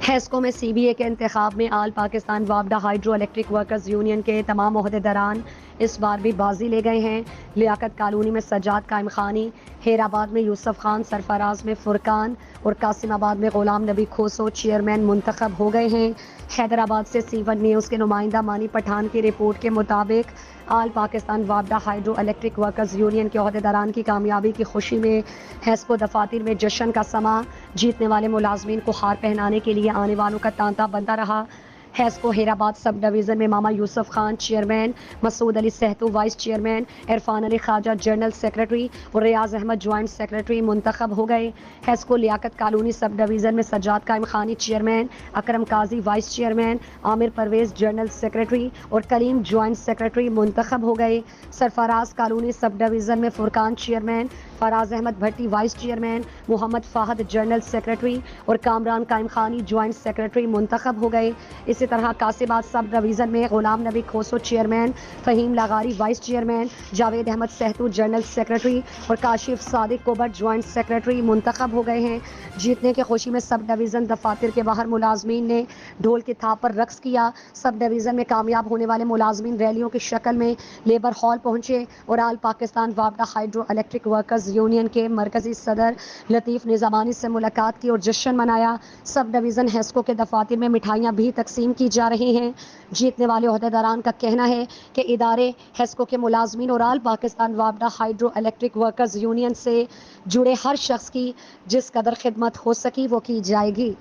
ہیسکو میں C B اے کے انتخاب میں آل پاکستان وابڈا ہائیڈرو الیکٹرک ورکرز یونین کے تمام عہدیداران اس بار بھی بازی لے گئے ہیں۔ لیاقت کالونی میں سجاد قائم خانی، ہیرآباد میں یوسف خان، سرفراز میں فرقان اور قاسم آباد میں غلام نبی کھوسو چیئرمین منتخب ہو گئے ہیں۔ حیدرآباد سے سی1 نیوز کے نمائندہ مانی پٹھان کی رپورٹ کے مطابق آل پاکستان وابڈا ہائیڈرو الیکٹرک ورکرز یونین کے عہدیداران کی کامیابی کی خوشی میں ہیسکو دفاتر میں جشن کا سماں، جیتنے والے ملازمین کو ہار پہنانے کے لیے آنے والوں کا تانتا بنتا رہا۔ ہیسکو ہیرآباد سب ڈویژن میں ماما یوسف خان چیئرمین، مسعود علی سہتو وائس چیئرمین، عرفان علی خواجہ جنرل سیکرٹری اور ریاض احمد جوائنٹ سیکرٹری منتخب ہو گئے۔ ہیسکو لیاقت کالونی سب ڈویژن میں سجاد قائم خانی چیئرمین، اکرم قاضی وائس چیئرمین، عامر پرویز جنرل سیکرٹری اور کلیم جوائنٹ سیکرٹری منتخب ہو گئے۔ سرفراز کالونی سب ڈویژن میں فرقان چیئرمین، فراز احمد بھٹی وائس چیئرمین، محمد فہد جنرل سیکرٹری اور کامران قائم خانی جوائنٹ سیکرٹری منتخب ہو گئے۔ اسی طرح قاسمآباد سب ڈویژن میں غلام نبی کھوسو چیئرمین، فہیم لاغاری vice chairman, Javed Ahmed Sahto general secretary اور کاشف صادق کوبٹ جوائنٹ سیکرٹری منتخب ہو گئے ہیں۔ جیتنے کی خوشی میں سب ڈویژن دفاتر کے باہر ملازمین نے ڈھول کی تھاپ پر رقص کیا۔ سب ڈویژن میں کامیاب ہونے والے ملازمین ریلیوں کی شکل میں لیبر ہال پہنچے اور آل پاکستان وابڈا ہائیڈرو الیکٹرک ورکرز یونین کے مرکزی صدر لطیف نظامانی سے ملاقات کی اور جشن منایا۔ سب ڈویژن ہیسکو کے دفاتر میں مٹھائیاں بھی تقسیم کی جا رہی ہیں۔ جیتنے والے عہدیداران کا کہنا ہے کہ ادارے ہیسکو کے ملازمین اور آل پاکستان وابڈا ہائیڈرو الیکٹرک ورکرز یونین سے جڑے ہر شخص کی جس قدر خدمت ہو سکی وہ کی جائے گی۔